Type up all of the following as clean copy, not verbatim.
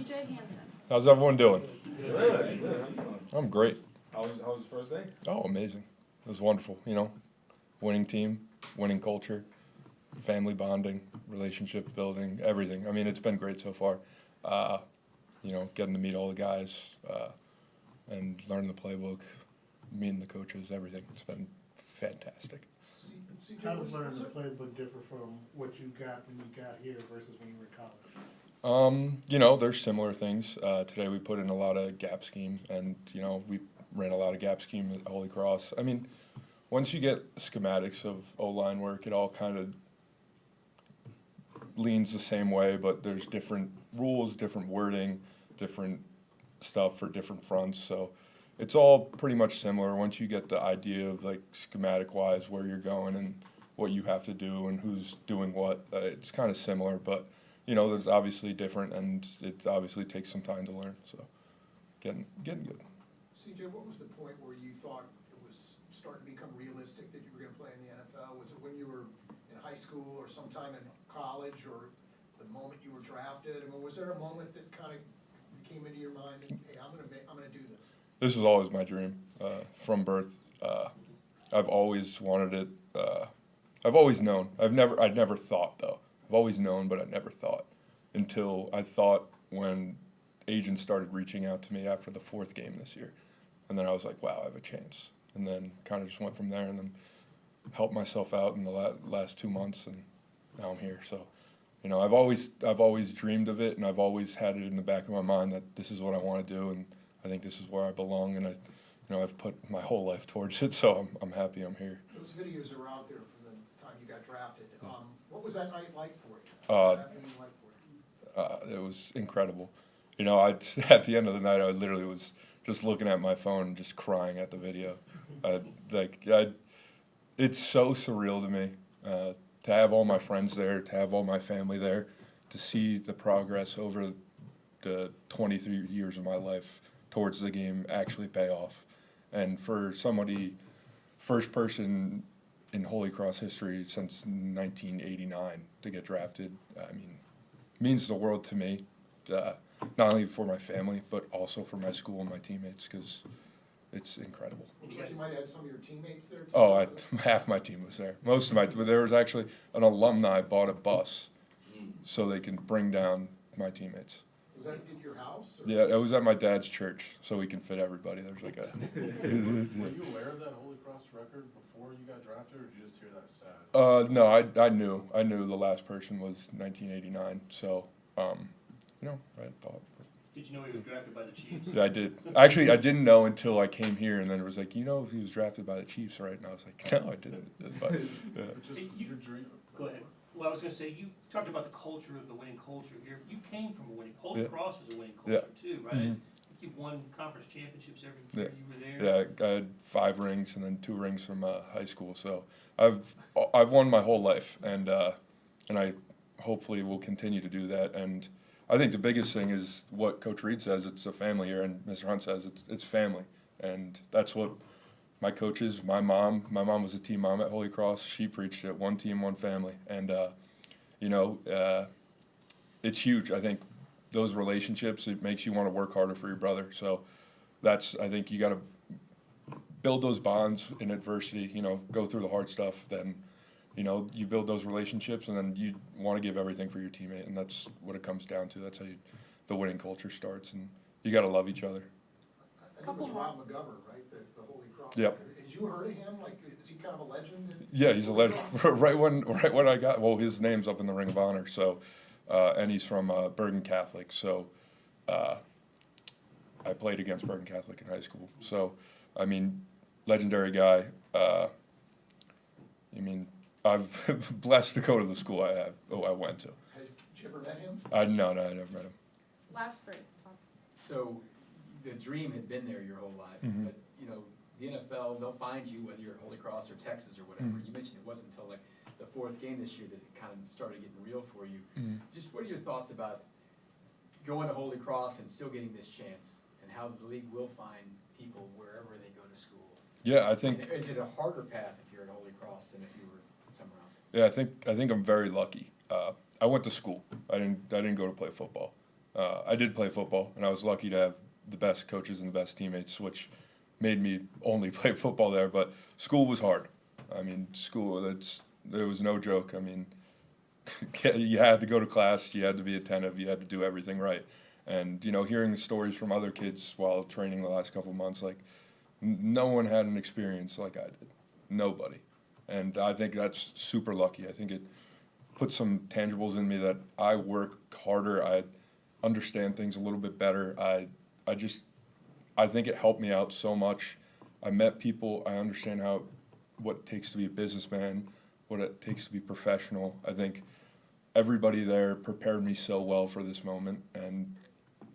CJ Hanson. How's everyone doing? Good, good. I'm great. How was the first day? Oh, amazing. It was wonderful, winning team, winning culture, family bonding, relationship building, everything. I mean, it's been great so far. Getting to meet all the guys and learn the playbook, meeting the coaches, everything. It's been fantastic. How does learning the playbook differ from what you got when you got here versus when you were in college? There's similar things. Today we put in a lot of gap scheme, and, we ran a lot of gap scheme at Holy Cross. I mean, once you get schematics of O-line work, it all kind of leans the same way, but there's different rules, different wording, different stuff for different fronts. So it's all pretty much similar once you get the idea of, like, schematic-wise where you're going and what you have to do and who's doing what. It's kind of similar, but, there's obviously different, and it obviously takes some time to learn. So getting good. CJ, what was the point where you thought it was starting to become realistic that you were going to play in the NFL? Was it when you were in high school or sometime in college or the moment you were drafted? I mean, was there a moment that kind of came into your mind that, hey, I'm going to do this? This is always my dream from birth. I've always wanted it. I've always known. I'd never thought, though. I've always known, but I never thought until I thought when agents started reaching out to me after the 4th game this year. And then I was like, wow, I have a chance. And then kind of just went from there and then helped myself out in the last 2 months, and now I'm here. So, I've always dreamed of it, and I've always had it in the back of my mind that this is what I want to do, and I think this is where I belong, and I've put my whole life towards it, so I'm happy I'm here. Those videos are out there from the time you got drafted. What was that night like for you? What was that afternoon like for you? It was incredible. At the end of the night, I literally was just looking at my phone and just crying at the video. It's so surreal to me to have all my friends there, to have all my family there, to see the progress over the 23 years of my life towards the game actually pay off. And for somebody, first person in Holy Cross history since 1989 to get drafted, I mean, means the world to me. Not only for my family, but also for my school and my teammates, because it's incredible. Looks like you might have had some of your teammates there, too. Oh, half my team was there. Most of but there was actually an alumni bought a bus so they can bring down my teammates. Was that at your house? Or? Yeah, it was at my dad's church, so we can fit everybody. There's like a. Were you aware of that Holy Cross record before you got drafted, or did you just hear that stat? No, I knew the last person was 1989, so I thought. Did you know he was drafted by the Chiefs? Yeah, I did. Actually, I didn't know until I came here, and then it was like, he was drafted by the Chiefs, right? And I was like, no, I didn't. But, yeah. Just your dream. Go ahead. Well, I was going to say, you talked about the culture of the winning culture here. You came from a winning culture. Holy Cross is a winning culture, too, right? Mm-hmm. You've won conference championships every year you were there. there. Yeah, I had 5 rings and then 2 rings from high school. So I've won my whole life, and I hopefully will continue to do that. And I think the biggest thing is what Coach Reed says, it's a family here, and Mr. Hunt says it's family. And that's what my coaches, my mom was a team mom at Holy Cross. She preached it, one team, one family. And, it's huge. I think those relationships, it makes you want to work harder for your brother. So I think you got to build those bonds in adversity, go through the hard stuff, then you build those relationships, and then you want to give everything for your teammate, and that's what it comes down to. That's how the winning culture starts, and you got to love each other. I think it was Rob McGovern, right, the Holy Cross. Yep. Had you heard of him? Like, is he kind of a legend? Yeah, he's a legend. right when I got, his name's up in the Ring of Honor, so, and he's from Bergen Catholic, so I played against Bergen Catholic in high school. So, I mean, legendary guy. I've blessed to go to the school I went to. Had you ever met him? No, I never met him. Last 3. So the dream had been there your whole life, Mm-hmm. but the NFL, they'll find you whether you're at Holy Cross or Texas or whatever. Mm-hmm. You mentioned it wasn't until like the 4th game this year that it kind of started getting real for you. Mm-hmm. Just what are your thoughts about going to Holy Cross and still getting this chance, and how the league will find people wherever they go to school? Yeah, I think. And is it a harder path if you're at Holy Cross than if you were somewhere else? Yeah, I think I'm very lucky. I went to school. I didn't go to play football. I did play football, and I was lucky to have the best coaches and the best teammates, which made me only play football there. But school was hard. I mean, there was no joke. I mean, you had to go to class, you had to be attentive, you had to do everything right. And, you know, hearing the stories from other kids while training the last couple of months, like, no one had an experience like I did. Nobody. And I think that's super lucky. I think it put some tangibles in me that I work harder, I understand things a little bit better. I think it helped me out so much. I met people, I understand what it takes to be a businessman, what it takes to be professional. I think everybody there prepared me so well for this moment and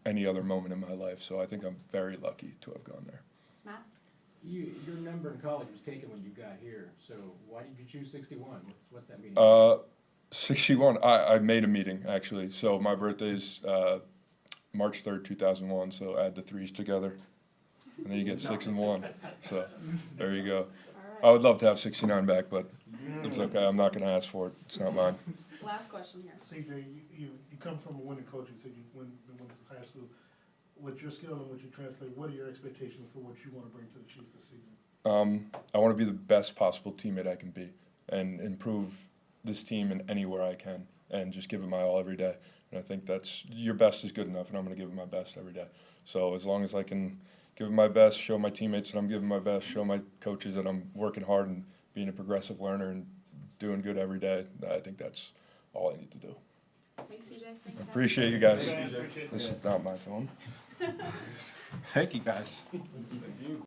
any other moment in my life. So I think I'm very lucky to have gone there. Matt? Your number in college was taken when you got here, so why did you choose 61? What's that mean? 61, I made a meeting, actually. So my birthday's March 3rd, 2001, so add the threes together, and then you get 6 and 1. So there you go. I would love to have 69 back, but it's okay. I'm not going to ask for it. It's not mine. Last question here. CJ, you come from a winning coach, you said you went to high school. With your skill and what you translate, what are your expectations for what you want to bring to the Chiefs this season? I want to be the best possible teammate I can be and improve this team in anywhere I can and just give it my all every day. And I think your best is good enough, and I'm going to give it my best every day. So as long as I can give it my best, show my teammates that I'm giving my best, show my coaches that I'm working hard and being a progressive learner and doing good every day, I think that's all I need to do. Thanks, CJ. Thanks, Matt. Appreciate you guys. Appreciate it. This is not my phone. Thank you guys. Thank you.